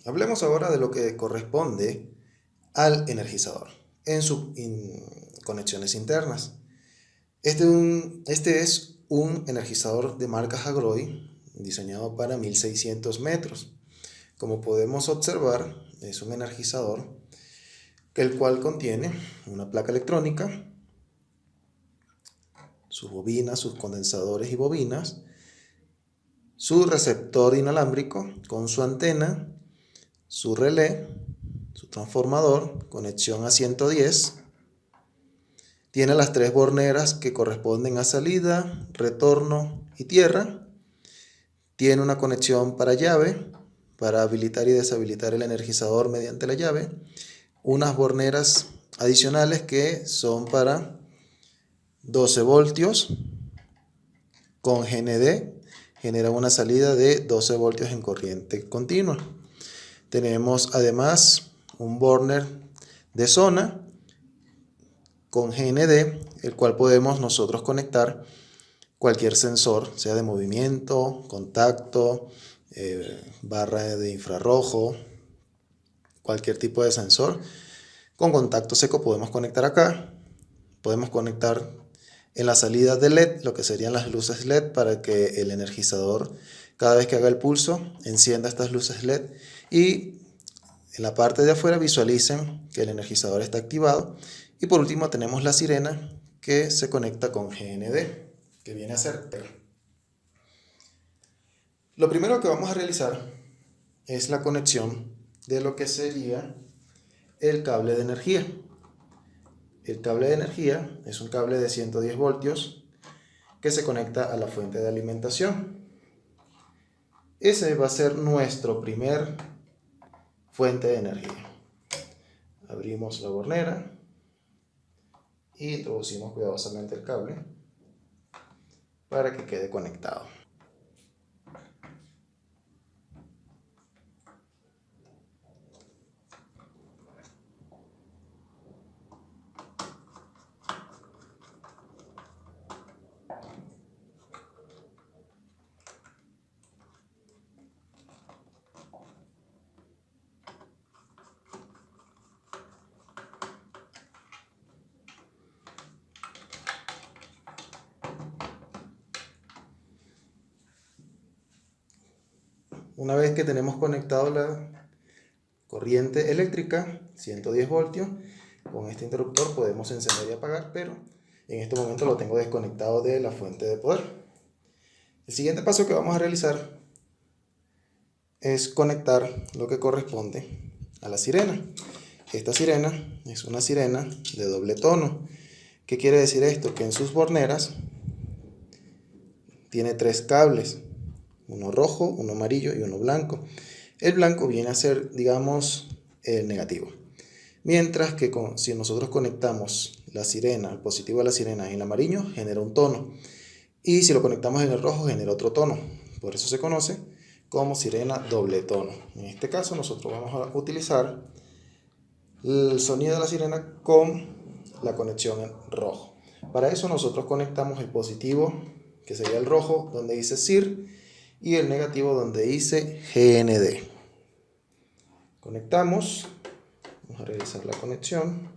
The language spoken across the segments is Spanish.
Hablemos ahora de lo que corresponde al energizador en sus conexiones internas. Este es un energizador de marca Hagroid diseñado para 1600 metros. Como podemos observar, es un energizador el cual contiene una placa electrónica, sus bobinas, sus condensadores y bobinas, su receptor inalámbrico con su antena, su relé, su transformador, conexión a 110. Tiene las 3 borneras que corresponden a salida, retorno y tierra. Tiene una conexión para llave, para habilitar y deshabilitar el energizador mediante la llave. Unas borneras adicionales que son para 12 voltios con GND. Genera una salida de 12 voltios en corriente continua. Tenemos además un burner de zona con GND, el cual podemos nosotros conectar cualquier sensor, sea de movimiento, contacto, barra de infrarrojo, cualquier tipo de sensor. Con contacto seco podemos conectar acá, podemos conectar en la salida de LED, lo que serían las luces LED, para que el energizador, cada vez que haga el pulso, encienda estas luces LED y en la parte de afuera visualicen que el energizador está activado. Y por último tenemos la sirena que se conecta con GND, que viene a ser TER. Lo primero que vamos a realizar es la conexión de lo que sería el cable de energía. El cable de energía es un cable de 110 voltios que se conecta a la fuente de alimentación. Ese va a ser nuestro primer fuente de energía. Abrimos la bornera y introducimos cuidadosamente el cable para que quede conectado. Una vez que tenemos conectado la corriente eléctrica, 110 voltios, con este interruptor podemos encender y apagar, pero en este momento lo tengo desconectado de la fuente de poder. El siguiente paso que vamos a realizar es conectar lo que corresponde a la sirena. Esta sirena es una sirena de doble tono. ¿Qué quiere decir esto? Que en sus borneras tiene 3 cables, uno rojo, uno amarillo y uno blanco. El blanco viene a ser, digamos, el negativo. Mientras que si nosotros conectamos la sirena, el positivo de la sirena en el amarillo, genera un tono. Y si lo conectamos en el rojo, genera otro tono. Por eso se conoce como sirena doble tono. En este caso nosotros vamos a utilizar el sonido de la sirena con la conexión en rojo. Para eso nosotros conectamos el positivo, que sería el rojo, donde dice SIR, y el negativo donde dice GND. Conectamos, vamos a realizar la conexión.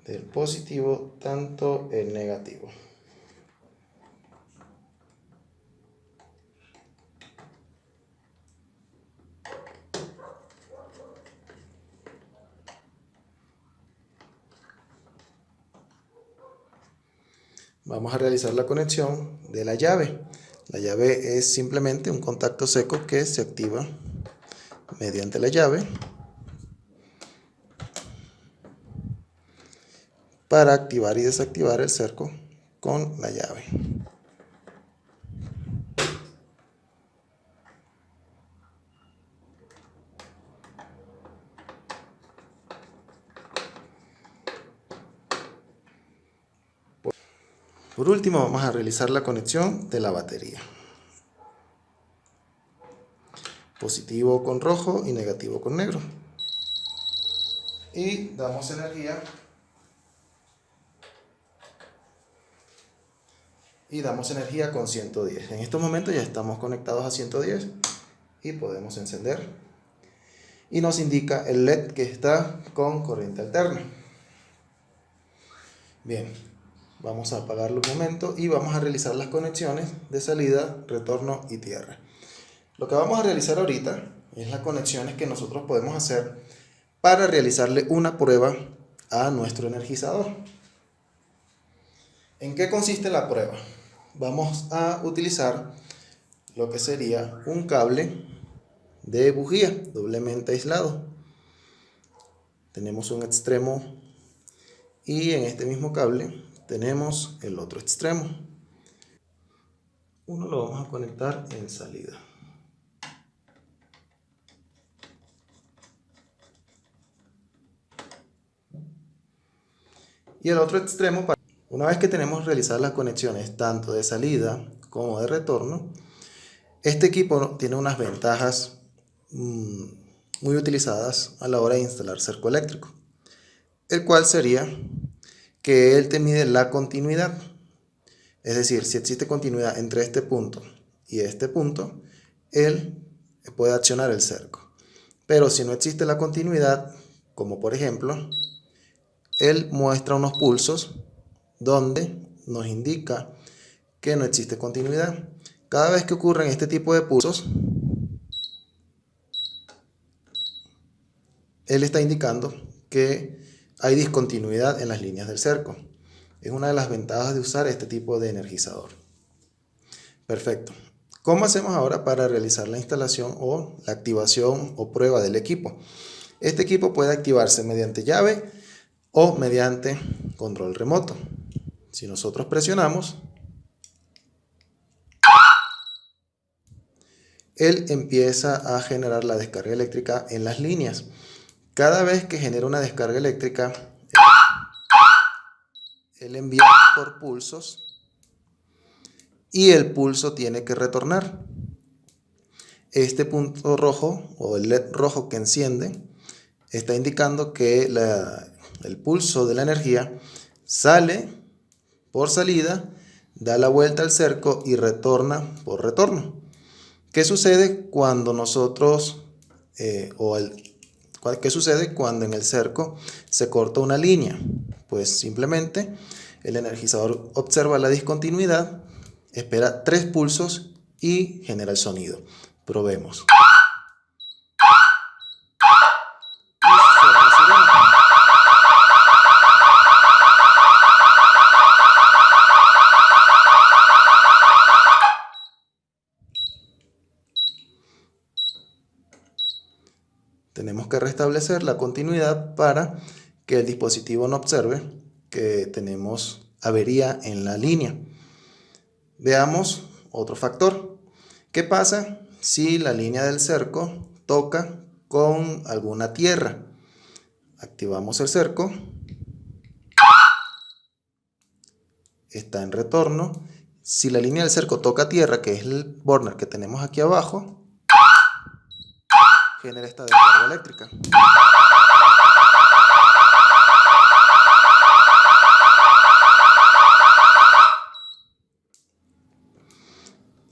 Del positivo tanto el negativo. Vamos a realizar la conexión de la llave. La llave es simplemente un contacto seco que se activa mediante la llave para activar y desactivar el cerco con la llave. Por último, vamos a realizar la conexión de la batería. positivo con rojo y negativo con negro. Y damos energía. Y damos energía con 110. En estos momentos ya estamos conectados a 110 y podemos encender. Y nos indica el LED que está con corriente alterna. Bien, vamos a apagarlo un momento y vamos a realizar las conexiones de salida, retorno y tierra. Lo que vamos a realizar ahorita es las conexiones que nosotros podemos hacer para realizarle una prueba a nuestro energizador. ¿En qué consiste la prueba? Vamos a utilizar lo que sería un cable de bujía doblemente aislado. Tenemos un extremo y en este mismo cable tenemos el otro extremo. Uno lo vamos a conectar en salida. Y el otro extremo, una vez que tenemos realizadas las conexiones tanto de salida como de retorno, este equipo tiene unas ventajas muy utilizadas a la hora de instalar cerco eléctrico, el cual sería que él te mide la continuidad. Es decir, si existe continuidad entre este punto y este punto, él puede accionar el cerco. Pero si no existe la continuidad, como por ejemplo, él muestra unos pulsos donde nos indica que no existe continuidad. Cada vez que ocurren este tipo de pulsos, él está indicando que hay discontinuidad en las líneas del cerco. Es una de las ventajas de usar este tipo de energizador. Perfecto. ¿Cómo hacemos ahora para realizar la instalación o la activación o prueba del equipo? Este equipo puede activarse mediante llave o mediante control remoto. Si nosotros presionamos, él empieza a generar la descarga eléctrica en las líneas. Cada vez que genera una descarga eléctrica, él envía por pulsos y el pulso tiene que retornar. Este punto rojo o el LED rojo que enciende está indicando que el pulso de la energía sale por salida, da la vuelta al cerco y retorna por retorno. ¿Qué sucede cuando nosotros qué sucede cuando en el cerco se corta una línea? Pues simplemente el energizador observa la discontinuidad, espera 3 pulsos y genera el sonido. Probemos. Tenemos que restablecer la continuidad para que el dispositivo no observe que tenemos avería en la línea. Veamos otro factor. ¿Qué pasa si la línea del cerco toca con alguna tierra? Activamos el cerco. Está en retorno. Si la línea del cerco toca tierra, que es el burner que tenemos aquí abajo, genera esta descarga eléctrica.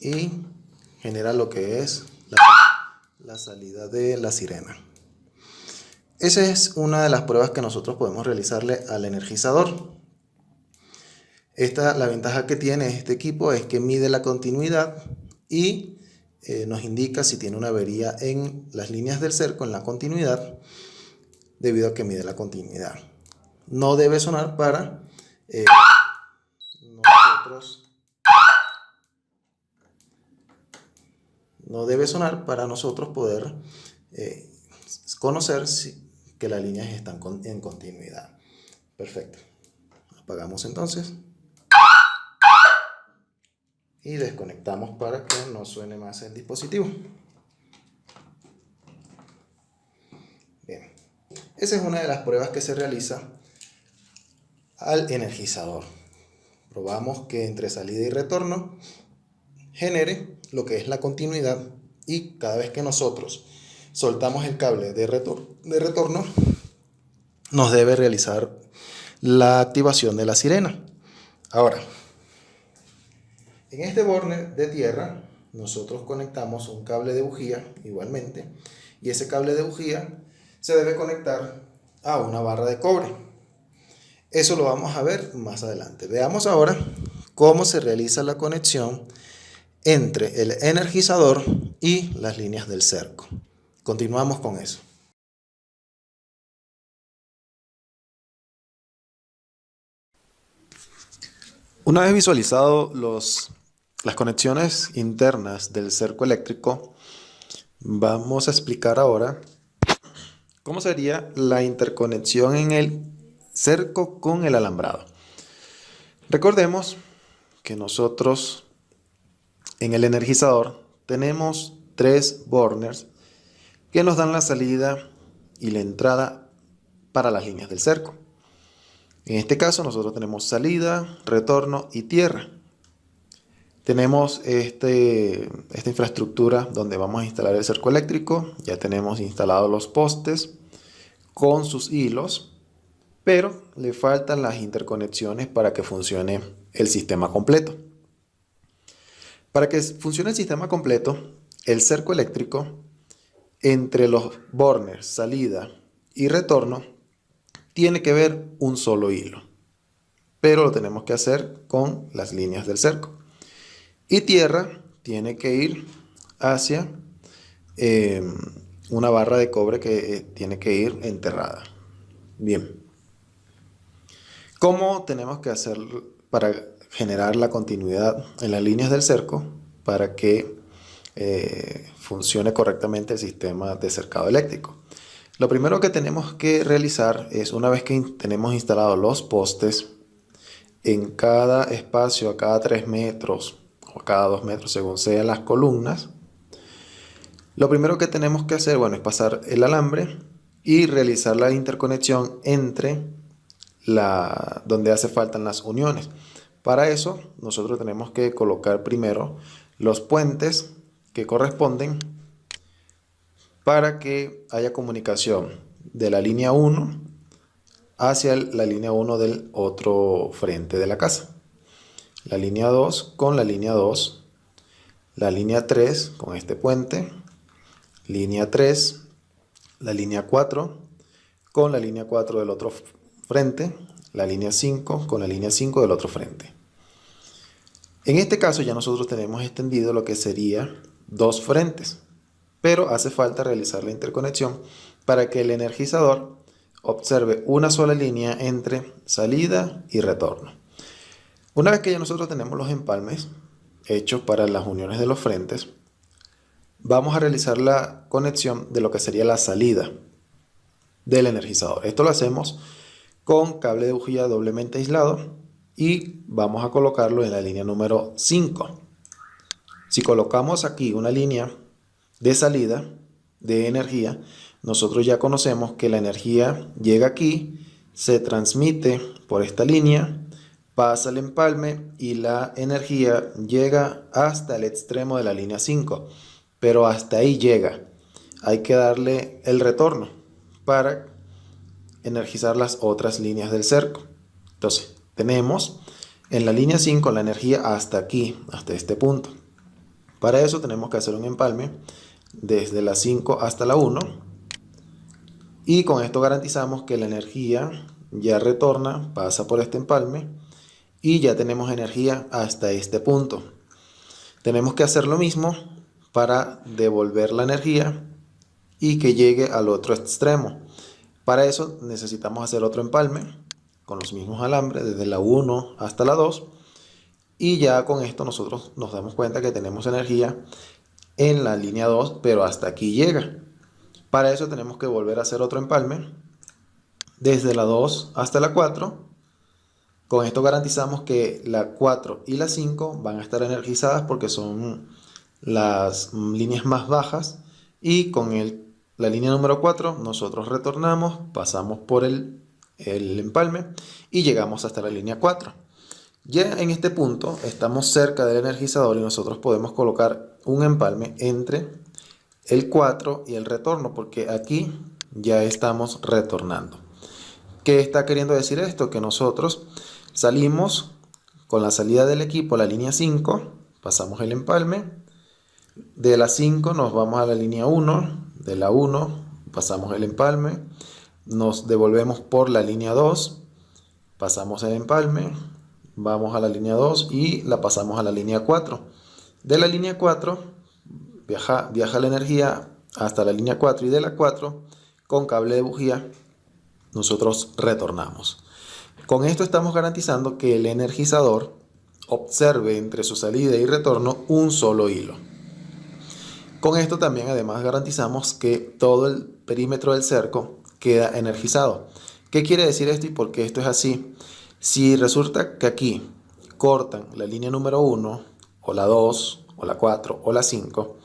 Y genera lo que es la salida de la sirena. Esa es una de las pruebas que nosotros podemos realizarle al energizador. La ventaja que tiene este equipo es que mide la continuidad y nos indica si tiene una avería en las líneas del cerco, en la continuidad, debido a que mide la nosotros no debe sonar para nosotros poder conocer que las líneas están en continuidad. Perfecto. Apagamos entonces y desconectamos para que no suene más el dispositivo. Bien, esa es una de las pruebas que se realiza al energizador. Probamos que entre salida y retorno genere lo que es la continuidad y cada vez que nosotros soltamos el cable de retorno, nos debe realizar la activación de la sirena. Ahora, en este burner de tierra, nosotros conectamos un cable de bujía igualmente, y ese cable de bujía se debe conectar a una barra de cobre. Eso lo vamos a ver más adelante. Veamos ahora cómo se realiza la conexión entre el energizador y las líneas del cerco. Continuamos con eso. Una vez visualizado las conexiones internas del cerco eléctrico, vamos a explicar ahora cómo sería la interconexión en el cerco con el alambrado. Recordemos que nosotros en el energizador tenemos 3 burners que nos dan la salida y la entrada para las líneas del cerco. En este caso nosotros tenemos salida, retorno y tierra. Tenemos esta infraestructura donde vamos a instalar el cerco eléctrico. Ya tenemos instalados los postes con sus hilos, pero le faltan las interconexiones para que funcione el sistema completo. Para que funcione el sistema completo, el cerco eléctrico, entre los burners, salida y retorno, tiene que ver un solo hilo, pero lo tenemos que hacer con las líneas del cerco. Y tierra tiene que ir hacia una barra de cobre que tiene que ir enterrada. Bien. ¿Cómo tenemos que hacer para generar la continuidad en las líneas del cerco para que funcione correctamente el sistema de cercado eléctrico? Lo primero que tenemos que realizar es, una vez que tenemos instalados los postes, en cada espacio, a cada 3 metros o a cada 2 metros, según sean las columnas, lo primero que tenemos que hacer, bueno, es pasar el alambre y realizar la interconexión entre donde hace falta las uniones. Para eso, nosotros tenemos que colocar primero los puentes que corresponden para que haya comunicación de la línea 1 hacia la línea 1 del otro frente de la casa. La línea 2 con la línea 2, la línea 3 con este puente, línea 3, la línea 4 con la línea 4 del otro frente, la línea 5 con la línea 5 del otro frente. En este caso ya nosotros tenemos extendido lo que sería 2 frentes, pero hace falta realizar la interconexión para que el energizador observe una sola línea entre salida y retorno. Una vez que ya nosotros tenemos los empalmes hechos para las uniones de los frentes, vamos a realizar la conexión de lo que sería la salida del energizador. Esto lo hacemos con cable de bujía doblemente aislado y vamos a colocarlo en la línea número 5. Si colocamos aquí una línea de salida de energía, nosotros ya conocemos que la energía llega aquí, se transmite por esta línea, pasa el empalme y la energía llega hasta el extremo de la línea 5, pero hasta ahí llega. Hay que darle el retorno para energizar las otras líneas del cerco. Entonces, tenemos en la línea 5 la energía hasta aquí, hasta este punto. Para eso tenemos que hacer un empalme desde la 5 hasta la 1 y con esto garantizamos que la energía ya retorna, pasa por este empalme y ya tenemos energía hasta este punto. Tenemos que hacer lo mismo para devolver la energía y que llegue al otro extremo. Para eso necesitamos hacer otro empalme con los mismos alambres desde la 1 hasta la 2 y ya con esto nosotros nos damos cuenta que tenemos energía en la línea 2, pero hasta aquí llega. Para eso tenemos que volver a hacer otro empalme desde la 2 hasta la 4. Con esto garantizamos que la 4 y la 5 van a estar energizadas porque son las líneas más bajas y con la línea número 4 nosotros retornamos, pasamos por el empalme y llegamos hasta la línea 4. Ya en este punto estamos cerca del energizador y nosotros podemos colocar un empalme entre el 4 y el retorno, porque aquí ya estamos retornando. ¿Qué está queriendo decir esto? Que nosotros salimos con la salida del equipo a la línea 5, pasamos el empalme, de la 5 nos vamos a la línea 1, de la 1 pasamos el empalme, nos devolvemos por la línea 2, pasamos el empalme, vamos a la línea 2 y la pasamos a la línea 4. De la línea 4 viaja la energía hasta la línea 4 y de la 4 con cable de bujía nosotros retornamos. Con esto estamos garantizando que el energizador observe entre su salida y retorno un solo hilo. Con esto también además garantizamos que todo el perímetro del cerco queda energizado. ¿Qué quiere decir esto y por qué esto es así? Si resulta que aquí cortan la línea número 1 o la 2 o la 4 o la 5,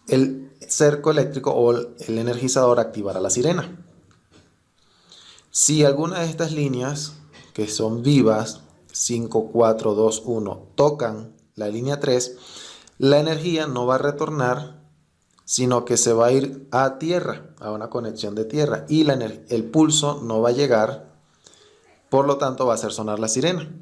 el cerco eléctrico o el energizador activará la sirena. Si alguna de estas líneas que son vivas, 5, 4, 2, 1, tocan la línea 3, la energía no va a retornar, sino que se va a ir a tierra, a una conexión de tierra, y el pulso no va a llegar, por lo tanto va a hacer sonar la sirena.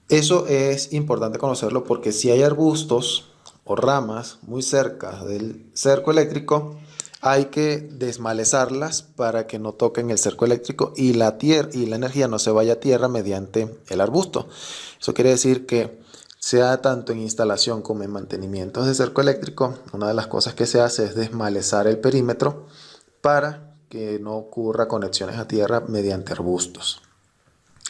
Eso es importante conocerlo porque si hay arbustos o ramas muy cerca del cerco eléctrico, hay que desmalezarlas para que no toquen el cerco eléctrico y la energía no se vaya a tierra mediante el arbusto. Eso quiere decir que sea tanto en instalación como en mantenimientos de cerco eléctrico, una de las cosas que se hace es desmalezar el perímetro para que no ocurra conexiones a tierra mediante arbustos.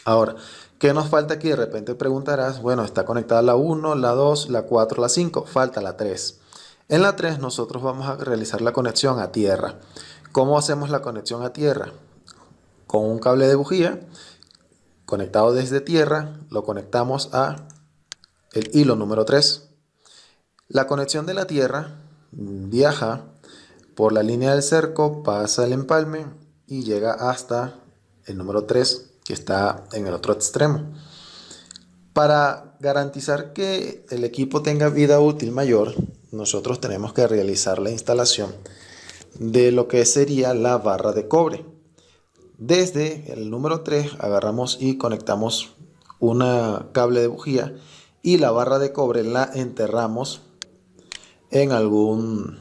Ahora, ¿qué nos falta aquí? De repente preguntarás, bueno, está conectada la 1, la 2, la 4, la 5, falta la 3. En la 3 nosotros vamos a realizar la conexión a tierra. ¿Cómo hacemos la conexión a tierra? Con un cable de bujía conectado desde tierra, lo conectamos a el hilo número 3. La conexión de la tierra viaja por la línea del cerco, pasa el empalme y llega hasta el número 3, que está en el otro extremo. Para garantizar que el equipo tenga vida útil mayor, nosotros tenemos que realizar la instalación de lo que sería la barra de cobre. Desde el número 3 agarramos y conectamos una cable de bujía y la barra de cobre la enterramos en algún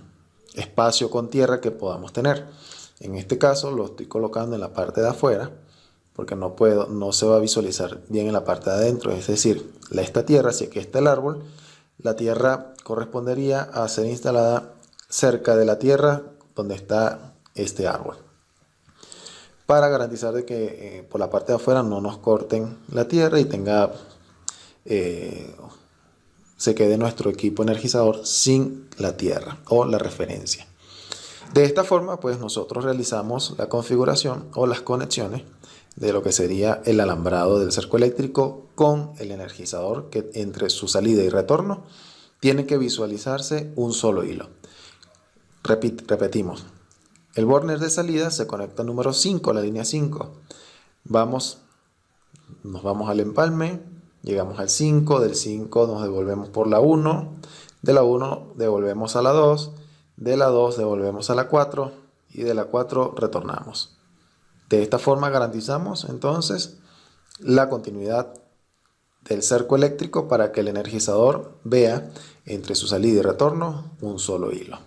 espacio con tierra que podamos tener. En este caso lo estoy colocando en la parte de afuera porque no se va a visualizar bien en la parte de adentro. Es decir, esta tierra, si aquí está el árbol, la tierra correspondería a ser instalada cerca de la tierra donde está este árbol, para garantizar de que por la parte de afuera no nos corten la tierra y se quede nuestro equipo energizador sin la tierra o la referencia. De esta forma, pues nosotros realizamos la configuración o las conexiones de lo que sería el alambrado del cerco eléctrico con el energizador, que entre su salida y retorno tiene que visualizarse un solo hilo. Repetimos, el burner de salida se conecta al número 5, la línea 5. Nos vamos al empalme, llegamos al 5, del 5 nos devolvemos por la 1, de la 1 devolvemos a la 2, de la 2 devolvemos a la 4 y de la 4 retornamos. De esta forma garantizamos entonces la continuidad del cerco eléctrico para que el energizador vea entre su salida y retorno un solo hilo.